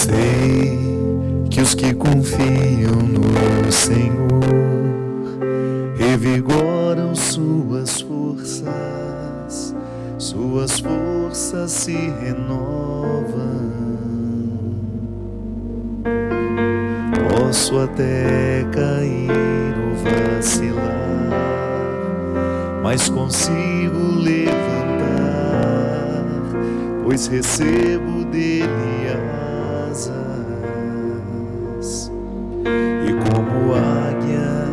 Sei que os que confiam no Senhor revigoram suas forças se renovam. Posso até cair ou vacilar, mas consigo levantar, pois recebo dele asas. E como águia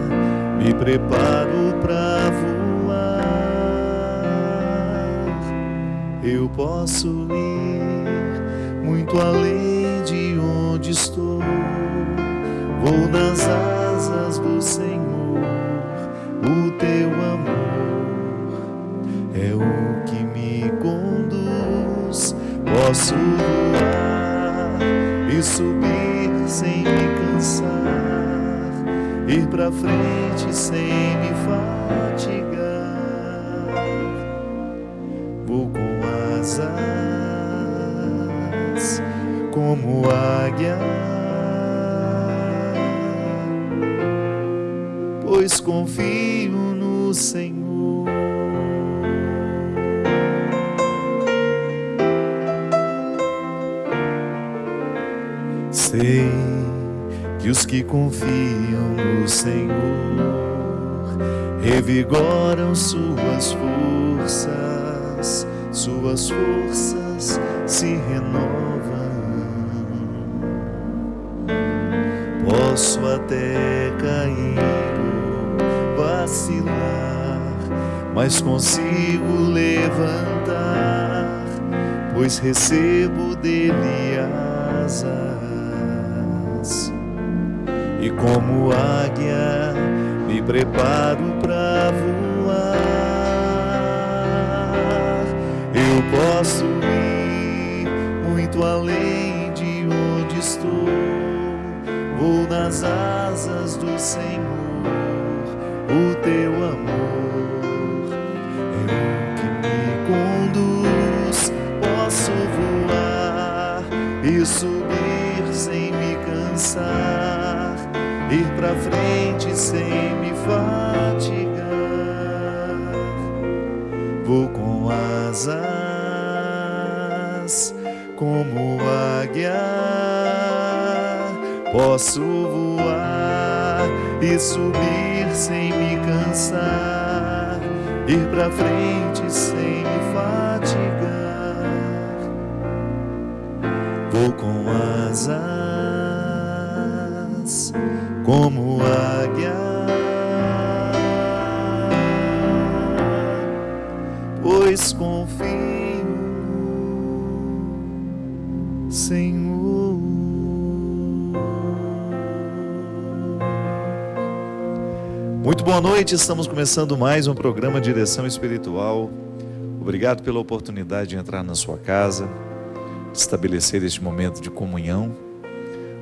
me preparo para voar. Eu posso ir muito além de onde estou. Vou nas asas do Senhor. O teu amor é o que me conduz. Posso voar e subir sem me cansar, ir pra frente sem me fatigar. Vou com asas como águia, pois confio no Senhor. Sei que os que confiam no Senhor revigoram suas forças se renovam. Posso até cair ou vacilar, mas consigo levantar, pois recebo dele asas. E como águia me preparo para voar. Eu posso ir muito além de onde estou. Vou nas asas do Senhor. O teu amor é o que me conduz. Posso voar e subir sem me cansar, ir pra frente sem me fatigar. Vou com asas como águia. Posso voar e subir sem me cansar, ir pra frente sem me fatigar. Vou com asas como águia, pois confio no Senhor. Muito boa noite, estamos começando mais um programa Direção Espiritual. Obrigado pela oportunidade de entrar na sua casa, de estabelecer este momento de comunhão.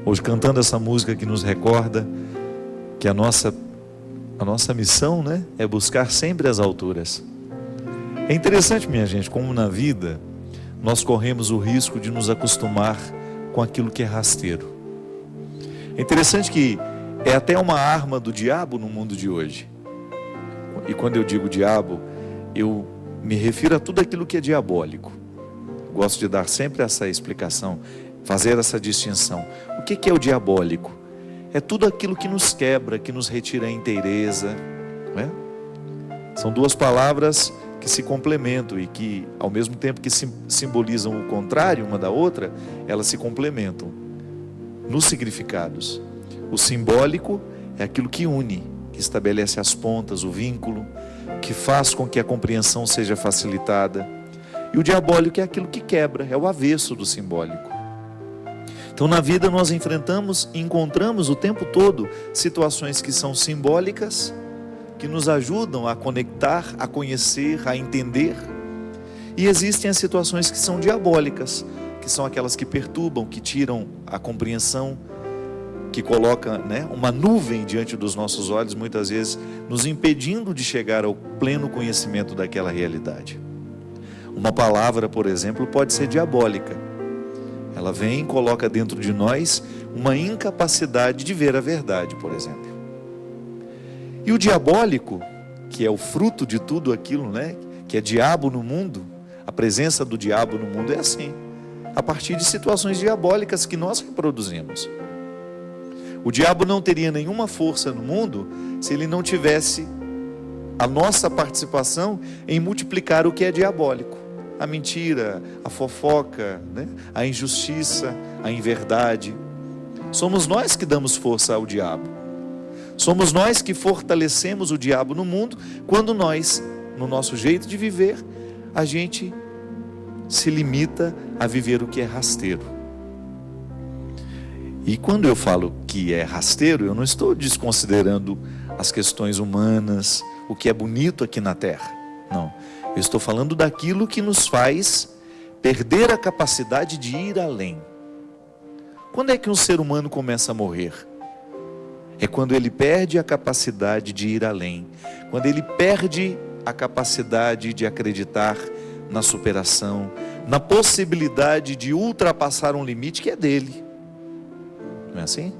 Hoje cantando essa música que nos recorda que a nossa missão, né, é buscar sempre as alturas. É interessante, minha gente, como na vida nós corremos o risco de nos acostumar com aquilo que é rasteiro. É interessante que é até uma arma do diabo no mundo de hoje. E quando eu digo diabo, eu me refiro a tudo aquilo que é diabólico. Gosto de dar sempre essa explicação, fazer essa distinção. O que é o diabólico? É tudo aquilo que nos quebra, que nos retira a inteireza, não é? São duas palavras que se complementam e que, ao mesmo tempo que simbolizam o contrário uma da outra, elas se complementam nos significados. O simbólico é aquilo que une, que estabelece as pontas, o vínculo, que faz com que a compreensão seja facilitada. E o diabólico é aquilo que quebra, é o avesso do simbólico. Então na vida nós enfrentamos e encontramos o tempo todo situações que são simbólicas, que nos ajudam a conectar, a conhecer, a entender. E existem as situações que são diabólicas, que são aquelas que perturbam, que tiram a compreensão, que coloca, né, uma nuvem diante dos nossos olhos, muitas vezes nos impedindo de chegar ao pleno conhecimento daquela realidade. Uma palavra, por exemplo, pode ser diabólica. Ela vem e coloca dentro de nós uma incapacidade de ver a verdade, por exemplo. E o diabólico, que é o fruto de tudo aquilo, né? Que é diabo no mundo, a presença do diabo no mundo é assim, a partir de situações diabólicas que nós reproduzimos. O diabo não teria nenhuma força no mundo se ele não tivesse a nossa participação em multiplicar o que é diabólico. A mentira, a fofoca, né? A injustiça, a inverdade. Somos nós que damos força ao diabo. Somos nós que fortalecemos o diabo no mundo, quando nós, no nosso jeito de viver, a gente se limita a viver o que é rasteiro. E quando eu falo que é rasteiro, eu não estou desconsiderando as questões humanas, o que é bonito aqui na terra. Não, eu estou falando daquilo que nos faz perder a capacidade de ir além. Quando é que um ser humano começa a morrer? É quando ele perde a capacidade de ir além, quando ele perde a capacidade de acreditar na superação, na possibilidade de ultrapassar um limite que é dele. Não é assim?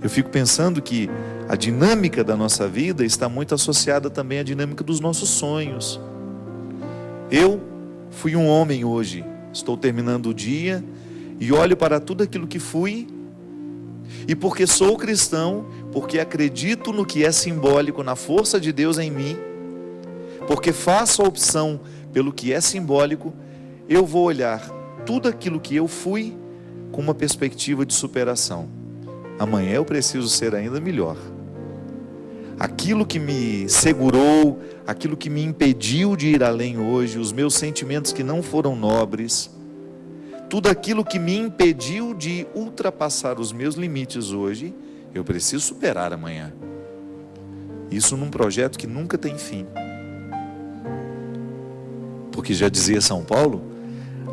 Eu fico pensando que a dinâmica da nossa vida está muito associada também à dinâmica dos nossos sonhos. Eu fui um homem hoje, estou terminando o dia e olho para tudo aquilo que fui, e porque sou cristão, porque acredito no que é simbólico, na força de Deus em mim, porque faço a opção pelo que é simbólico, eu vou olhar tudo aquilo que eu fui com uma perspectiva de superação. Amanhã eu preciso ser ainda melhor. Aquilo que me segurou, aquilo que me impediu de ir além hoje, os meus sentimentos que não foram nobres, tudo aquilo que me impediu de ultrapassar os meus limites hoje, eu preciso superar amanhã. Isso num projeto que nunca tem fim. Porque já dizia São Paulo,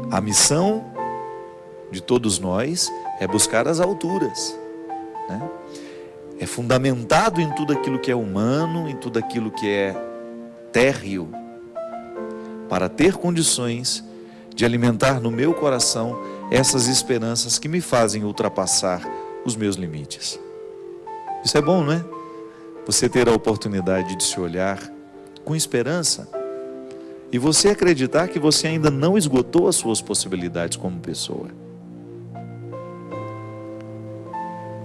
a missão de todos nós é buscar as alturas, né? É fundamentado em tudo aquilo que é humano, em tudo aquilo que é térreo, para ter condições de alimentar no meu coração essas esperanças que me fazem ultrapassar os meus limites. Isso é bom, não é? Você ter a oportunidade de se olhar com esperança e você acreditar que você ainda não esgotou as suas possibilidades como pessoa.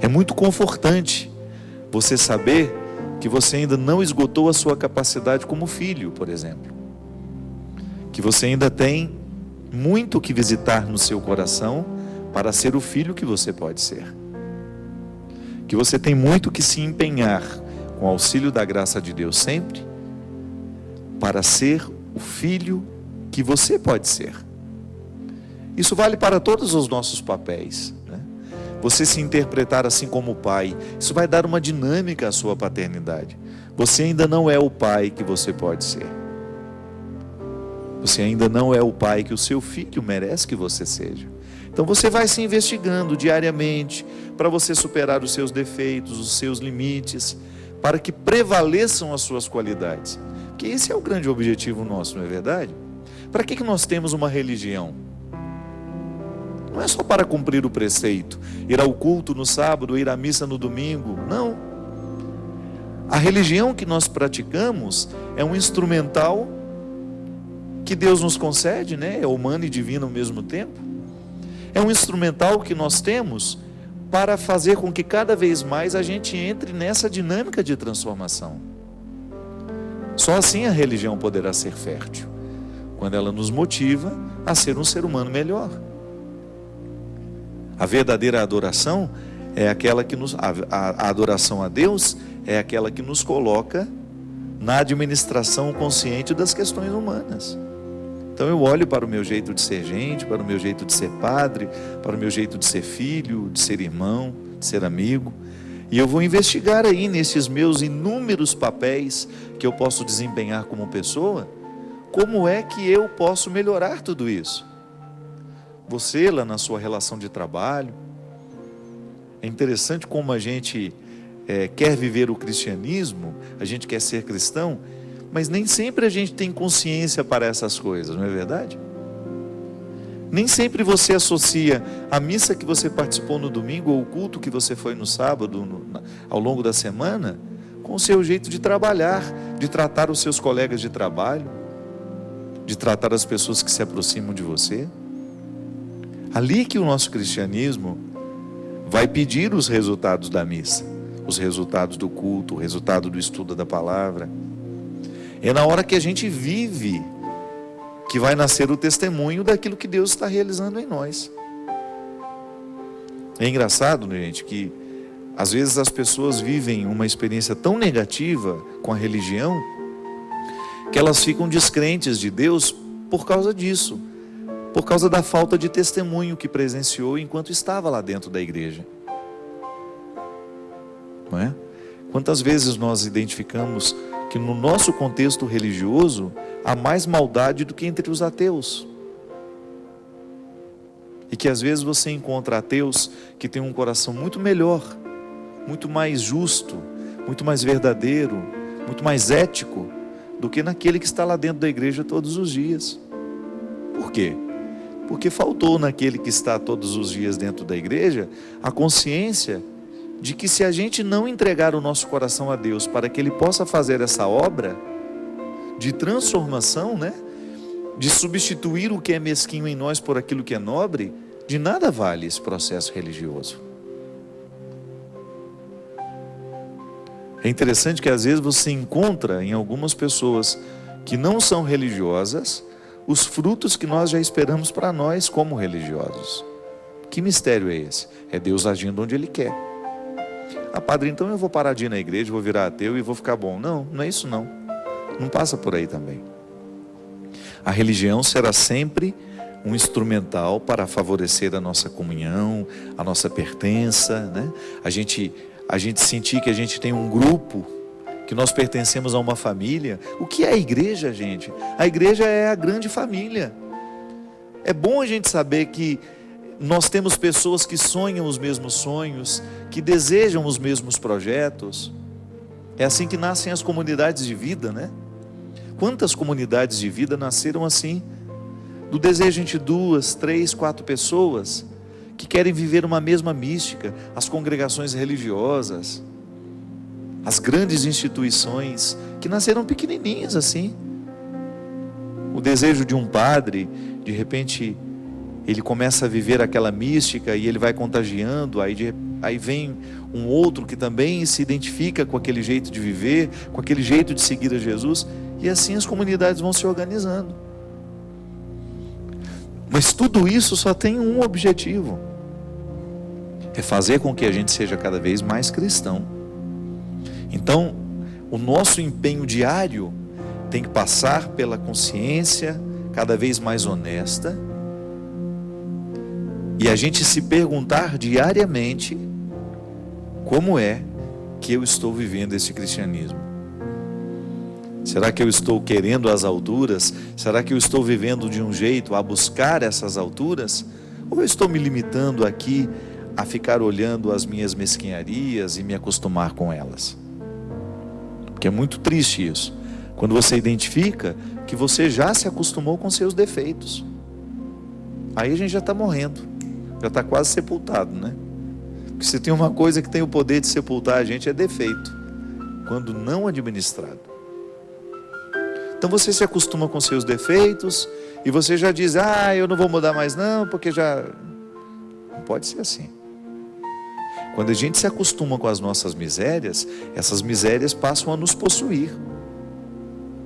É muito confortante você saber que você ainda não esgotou a sua capacidade como filho, por exemplo. Que você ainda tem muito que visitar no seu coração para ser o filho que você pode ser. Que você tem muito que se empenhar com o auxílio da graça de Deus sempre para ser o filho que você pode ser. Isso vale para todos os nossos papéis, né? Você se interpretar assim como pai, isso vai dar uma dinâmica à sua paternidade. Você ainda não é o pai que você pode ser. Você ainda não é o pai que o seu filho merece que você seja. Então você vai se investigando diariamente para você superar os seus defeitos, os seus limites, para que prevaleçam as suas qualidades. Porque esse é o grande objetivo nosso, não é verdade? Para que nós temos uma religião? Não é só para cumprir o preceito, ir ao culto no sábado, ir à missa no domingo, não. A religião que nós praticamos é um instrumental que Deus nos concede, né? É humano e divino ao mesmo tempo. É um instrumental que nós temos para fazer com que cada vez mais a gente entre nessa dinâmica de transformação. Só assim a religião poderá ser fértil, quando ela nos motiva a ser um ser humano melhor. A verdadeira adoração é aquela que a adoração a Deus é aquela que nos coloca na administração consciente das questões humanas. Então eu olho para o meu jeito de ser gente, para o meu jeito de ser padre, para o meu jeito de ser filho, de ser irmão, de ser amigo, e eu vou investigar aí nesses meus inúmeros papéis que eu posso desempenhar como pessoa, como é que eu posso melhorar tudo isso. Você lá na sua relação de trabalho, é interessante como a gente quer viver o cristianismo, a gente quer ser cristão, mas nem sempre a gente tem consciência para essas coisas, não é verdade? Nem sempre você associa a missa que você participou no domingo ou o culto que você foi no sábado, ao longo da semana, com o seu jeito de trabalhar, de tratar os seus colegas de trabalho, de tratar as pessoas que se aproximam de você. Ali que o nosso cristianismo vai pedir os resultados da missa, os resultados do culto, o resultado do estudo da palavra. É na hora que a gente vive que vai nascer o testemunho daquilo que Deus está realizando em nós. É engraçado, né, gente, que às vezes as pessoas vivem uma experiência tão negativa com a religião que elas ficam descrentes de Deus por causa disso, por causa da falta de testemunho que presenciou enquanto estava lá dentro da igreja. Não é? Quantas vezes nós identificamos que no nosso contexto religioso há mais maldade do que entre os ateus? E que às vezes você encontra ateus que têm um coração muito melhor, muito mais justo, muito mais verdadeiro, muito mais ético do que naquele que está lá dentro da igreja todos os dias. Por quê? Porque faltou naquele que está todos os dias dentro da igreja a consciência de que se a gente não entregar o nosso coração a Deus para que Ele possa fazer essa obra de transformação, né? De substituir o que é mesquinho em nós por aquilo que é nobre, de nada vale esse processo religioso. É interessante que às vezes você encontra em algumas pessoas que não são religiosas os frutos que nós já esperamos para nós como religiosos. Que mistério é esse? É Deus agindo onde Ele quer. Ah, padre, então eu vou parar de ir na igreja, vou virar ateu e vou ficar bom. Não, não é isso não. Não passa por aí também. A religião será sempre um instrumental para favorecer a nossa comunhão, a nossa pertença, né? A gente sentir que a gente tem um grupo, que nós pertencemos a uma família. O que é a igreja, gente? A igreja é a grande família. É bom a gente saber que nós temos pessoas que sonham os mesmos sonhos, que desejam os mesmos projetos. É assim que nascem as comunidades de vida, né? Quantas comunidades de vida nasceram assim? Do desejo entre 2, 3, 4 pessoas que querem viver uma mesma mística. As congregações religiosas, as grandes instituições que nasceram pequenininhas assim. O desejo de um padre, de repente ele começa a viver aquela mística e ele vai contagiando, aí vem um outro que também se identifica com aquele jeito de viver, com aquele jeito de seguir a Jesus, e assim as comunidades vão se organizando. Mas tudo isso só tem um objetivo: é fazer com que a gente seja cada vez mais cristão. Então, o nosso empenho diário tem que passar pela consciência cada vez mais honesta, e a gente se perguntar diariamente: como é que eu estou vivendo esse cristianismo? Será que eu estou querendo as alturas? Será que eu estou vivendo de um jeito a buscar essas alturas? Ou eu estou me limitando aqui a ficar olhando as minhas mesquinharias e me acostumar com elas? Porque é muito triste isso, quando você identifica que você já se acostumou com seus defeitos. Aí a gente já está morrendo, já está quase sepultado, né? Porque se tem uma coisa que tem o poder de sepultar a gente, é defeito, quando não administrado. Então você se acostuma com seus defeitos e você já diz: ah, eu não vou mudar mais não, porque já... Não pode ser assim. Quando a gente se acostuma com as nossas misérias, essas misérias passam a nos possuir.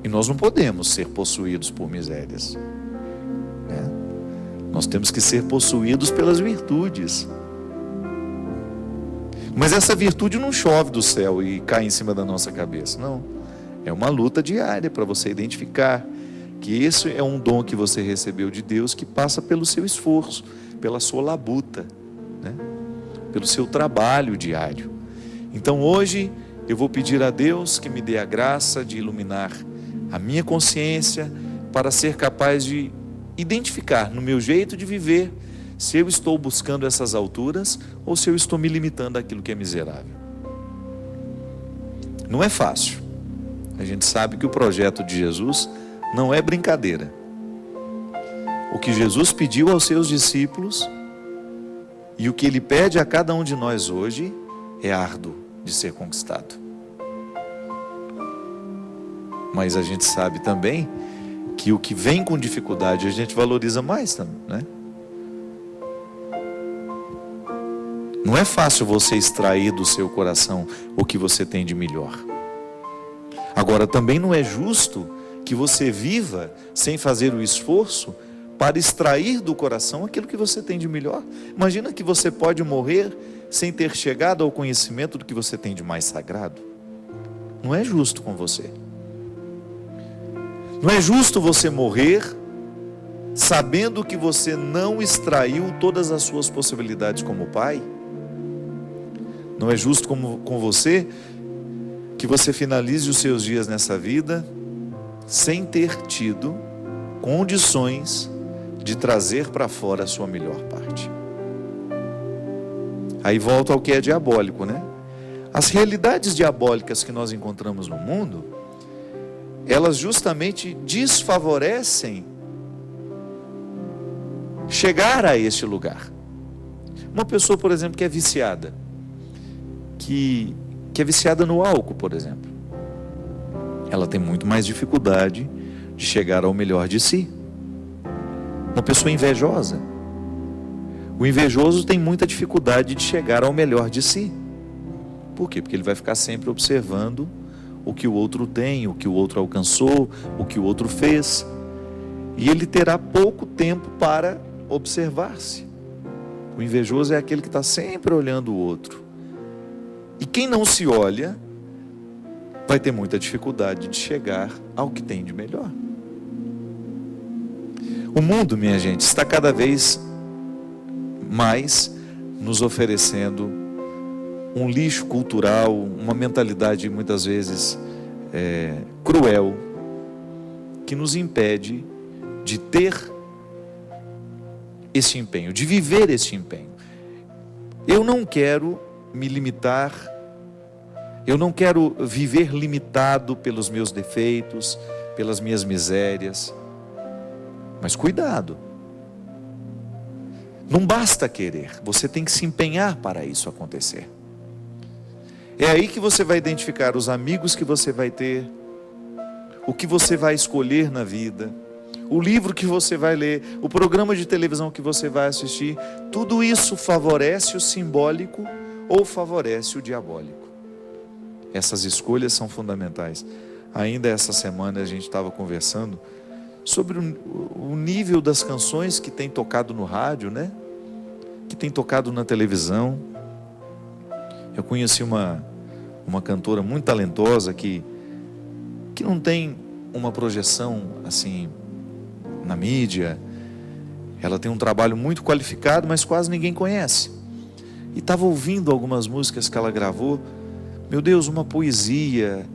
E nós não podemos ser possuídos por misérias, né? Nós temos que ser possuídos pelas virtudes. Mas essa virtude não chove do céu e cai em cima da nossa cabeça, não. É uma luta diária para você identificar que esse é um dom que você recebeu de Deus, que passa pelo seu esforço, pela sua labuta, né? Pelo seu trabalho diário. Então hoje eu vou pedir a Deus que me dê a graça de iluminar a minha consciência para ser capaz de identificar no meu jeito de viver se eu estou buscando essas alturas ou se eu estou me limitando àquilo que é miserável. Não é fácil. A gente sabe que o projeto de Jesus não é brincadeira. O que Jesus pediu aos seus discípulos e o que Ele pede a cada um de nós hoje é árduo de ser conquistado. Mas a gente sabe também que o que vem com dificuldade a gente valoriza mais, né? Não é fácil você extrair do seu coração o que você tem de melhor. Agora, também não é justo que você viva sem fazer o esforço para extrair do coração aquilo que você tem de melhor. Imagina que você pode morrer sem ter chegado ao conhecimento do que você tem de mais sagrado. Não é justo com você. Não é justo você morrer sabendo que você não extraiu todas as suas possibilidades como pai. Não é justo com você que você finalize os seus dias nessa vida sem ter tido condições de trazer para fora a sua melhor parte. Aí volta ao que é diabólico, né? As realidades diabólicas que nós encontramos no mundo, elas justamente desfavorecem chegar a este lugar. Uma pessoa, por exemplo, que é viciada, que é viciada no álcool, por exemplo, ela tem muito mais dificuldade de chegar ao melhor de si. Uma pessoa invejosa, o invejoso tem muita dificuldade de chegar ao melhor de si. Por quê? Porque ele vai ficar sempre observando o que o outro tem, o que o outro alcançou, o que o outro fez, e ele terá pouco tempo para observar-se. O invejoso é aquele que está sempre olhando o outro. E quem não se olha vai ter muita dificuldade de chegar ao que tem de melhor. O mundo, minha gente, está cada vez mais nos oferecendo um lixo cultural, uma mentalidade muitas vezes cruel, que nos impede de ter esse empenho, de viver esse empenho. Eu não quero me limitar, eu não quero viver limitado pelos meus defeitos, pelas minhas misérias. Mas cuidado, não basta querer, você tem que se empenhar para isso acontecer. É aí que você vai identificar os amigos que você vai ter, o que você vai escolher na vida, o livro que você vai ler, o programa de televisão que você vai assistir. Tudo isso favorece o simbólico ou favorece o diabólico. Essas escolhas são fundamentais. Ainda essa semana a gente estava conversando sobre o nível das canções que tem tocado no rádio, né? Que tem tocado na televisão. Eu conheci uma cantora muito talentosa que não tem uma projeção assim na mídia. Ela tem um trabalho muito qualificado, mas quase ninguém conhece. E estava ouvindo algumas músicas que ela gravou. Meu Deus, uma poesia,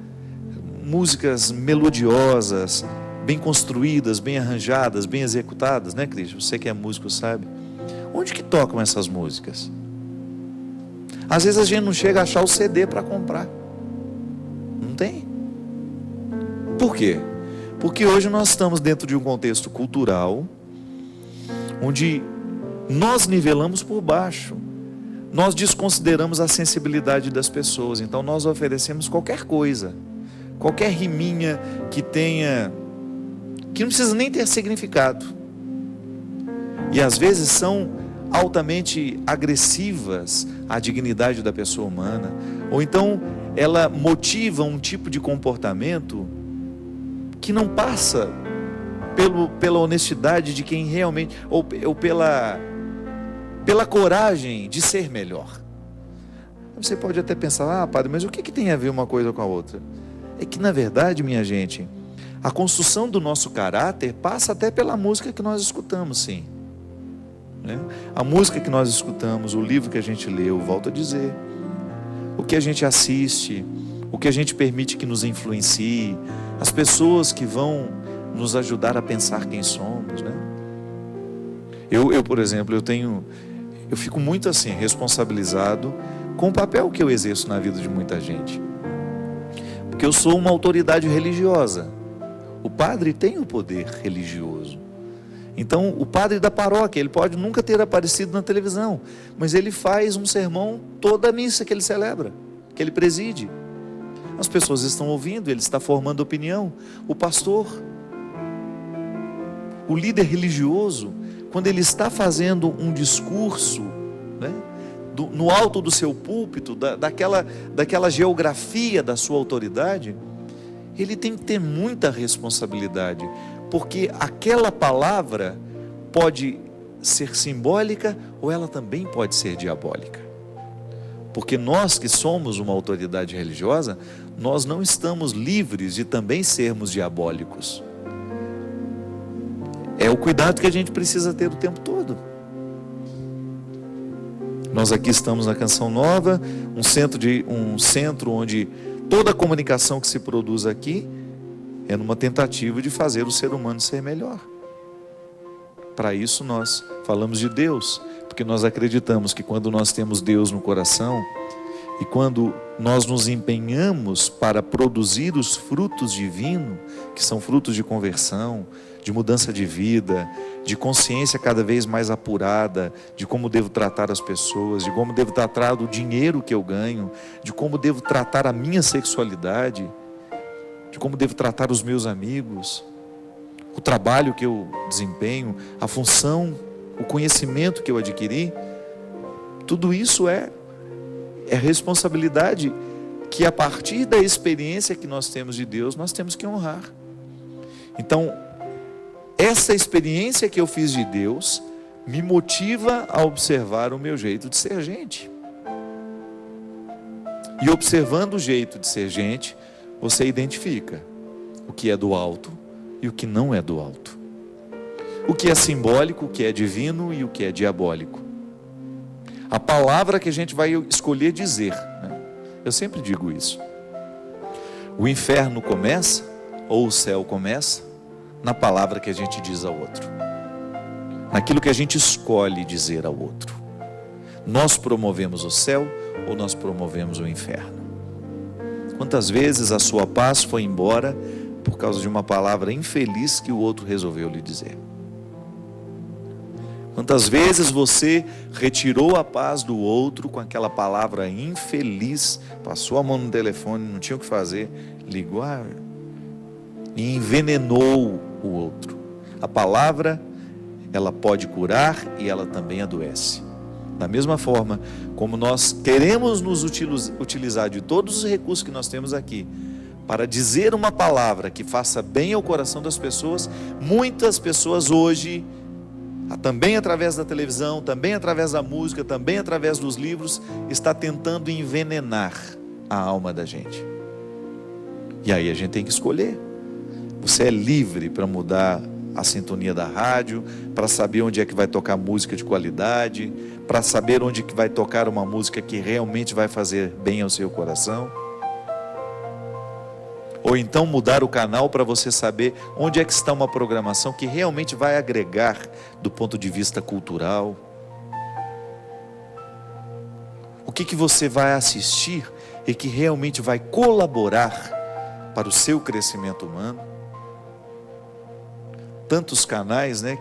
músicas melodiosas, bem construídas, bem arranjadas, bem executadas, né, Cris? Você que é músico sabe. Onde que tocam essas músicas? Às vezes a gente não chega a achar o CD para comprar. Não tem? Por quê? Porque hoje nós estamos dentro de um contexto cultural onde nós nivelamos por baixo. Nós desconsideramos a sensibilidade das pessoas. Então nós oferecemos qualquer coisa, qualquer riminha que não precisa nem ter significado. E às vezes são altamente agressivas à dignidade da pessoa humana, ou então ela motiva um tipo de comportamento que não passa pela honestidade de quem realmente, ou pela coragem de ser melhor. Você pode até pensar, padre, mas o que tem a ver uma coisa com a outra? É que na verdade, minha gente, a construção do nosso caráter passa até pela música que nós escutamos, sim. A música que nós escutamos, o livro que a gente leu, volto a dizer, o que a gente assiste, o que a gente permite que nos influencie, as pessoas que vão nos ajudar a pensar quem somos, né? Eu, por exemplo, eu fico muito assim, responsabilizado com o papel que eu exerço na vida de muita gente, porque eu sou uma autoridade religiosa. O padre tem o poder religioso. Então, o padre da paróquia, ele pode nunca ter aparecido na televisão, mas ele faz um sermão toda a missa que ele celebra, que ele preside. As pessoas estão ouvindo, ele está formando opinião. O pastor, o líder religioso, quando ele está fazendo um discurso, né, no alto do seu púlpito, daquela geografia da sua autoridade, ele tem que ter muita responsabilidade, porque aquela palavra pode ser simbólica ou ela também pode ser diabólica. Porque nós que somos uma autoridade religiosa, nós não estamos livres de também sermos diabólicos. É o cuidado que a gente precisa ter o tempo todo. Nós aqui estamos na Canção Nova, um centro onde toda a comunicação que se produz aqui é numa tentativa de fazer o ser humano ser melhor. Para isso nós falamos de Deus, porque nós acreditamos que quando nós temos Deus no coração e quando nós nos empenhamos para produzir os frutos divinos, que são frutos de conversão, de mudança de vida, de consciência cada vez mais apurada, de como devo tratar as pessoas, de como devo tratar o dinheiro que eu ganho, de como devo tratar a minha sexualidade, de como devo tratar os meus amigos, o trabalho que eu desempenho, a função, o conhecimento que eu adquiri. Tudo isso é responsabilidade que a partir da experiência que nós temos de Deus, nós temos que honrar. Então, essa experiência que eu fiz de Deus me motiva a observar o meu jeito de ser gente. E observando o jeito de ser gente, você identifica o que é do alto e o que não é do alto. O que é simbólico, o que é divino e o que é diabólico. A palavra que a gente vai escolher dizer, né? Eu sempre digo isso. O inferno começa, ou o céu começa, na palavra que a gente diz ao outro, naquilo que a gente escolhe dizer ao outro. Nós promovemos o céu ou nós promovemos o inferno? Quantas vezes a sua paz foi embora por causa de uma palavra infeliz que o outro resolveu lhe dizer? Quantas vezes você retirou a paz do outro com aquela palavra infeliz, passou a mão no telefone, não tinha o que fazer, ligou e envenenou o outro? A palavra, ela pode curar e ela também adoece. Da mesma forma, como nós queremos nos utilizar de todos os recursos que nós temos aqui, para dizer uma palavra que faça bem ao coração das pessoas, muitas pessoas hoje, também através da televisão, também através da música, também através dos livros, está tentando envenenar a alma da gente. E aí a gente tem que escolher. Você é livre para mudar a sintonia da rádio, para saber onde é que vai tocar música de qualidade, para saber onde que vai tocar uma música que realmente vai fazer bem ao seu coração. Ou então mudar o canal para você saber onde é que está uma programação que realmente vai agregar do ponto de vista cultural. O que você vai assistir e que realmente vai colaborar para o seu crescimento humano. Tantos canais, né,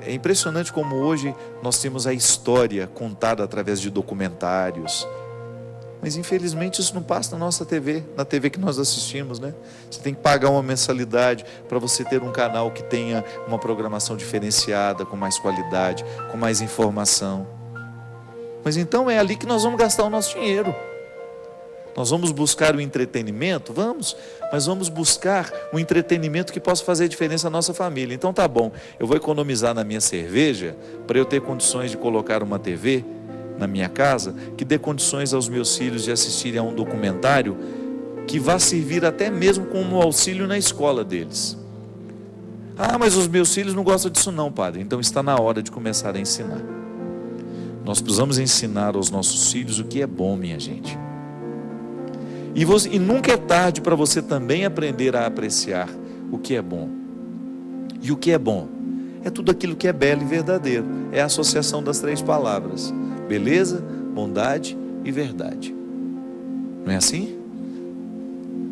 é impressionante como hoje nós temos a história contada através de documentários. Mas infelizmente isso não passa na nossa TV, na TV que nós assistimos, né? Você tem que pagar uma mensalidade para você ter um canal que tenha uma programação diferenciada, com mais qualidade, com mais informação. Mas então é ali que nós vamos gastar o nosso dinheiro. Nós vamos buscar o entretenimento? Vamos, mas vamos buscar um entretenimento que possa fazer diferença na nossa família. Então tá bom, eu vou economizar na minha cerveja para eu ter condições de colocar uma TV na minha casa que dê condições aos meus filhos de assistirem a um documentário que vá servir até mesmo como auxílio na escola deles. Ah, mas os meus filhos não gostam disso não, padre. Então está na hora de começar a ensinar. Nós precisamos ensinar aos nossos filhos o que é bom, minha gente. E nunca é tarde para você também aprender a apreciar o que é bom. E o que é bom? É tudo aquilo que é belo e verdadeiro. É a associação das três palavras: beleza, bondade e verdade. Não é assim?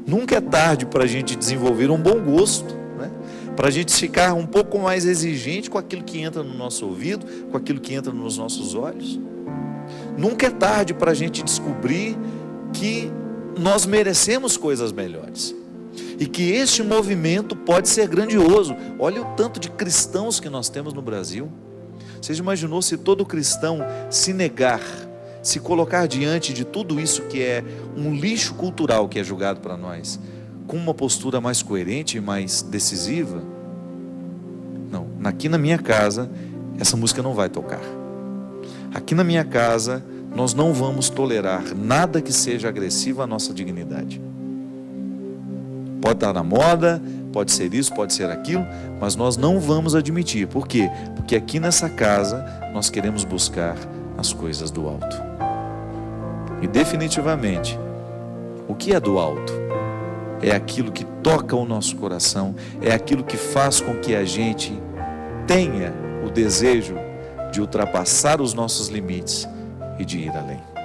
Nunca é tarde para a gente desenvolver um bom gosto, né? para a gente ficar um pouco mais exigente com aquilo que entra no nosso ouvido, com aquilo que entra nos nossos olhos. Nunca é tarde para a gente descobrir que nós merecemos coisas melhores e que este movimento pode ser grandioso. Olha o tanto de cristãos que nós temos no Brasil. Você já imaginou se todo cristão se negar, se colocar diante de tudo isso que é um lixo cultural que é julgado para nós, com uma postura mais coerente e mais decisiva? Não, aqui na minha casa essa música não vai tocar. Aqui na minha casa nós não vamos tolerar nada que seja agressivo à nossa dignidade. Pode estar na moda, pode ser isso, pode ser aquilo, mas nós não vamos admitir. Por quê? Porque aqui nessa casa nós queremos buscar as coisas do alto. E definitivamente, o que é do alto? É aquilo que toca o nosso coração, é aquilo que faz com que a gente tenha o desejo de ultrapassar os nossos limites e de ir além.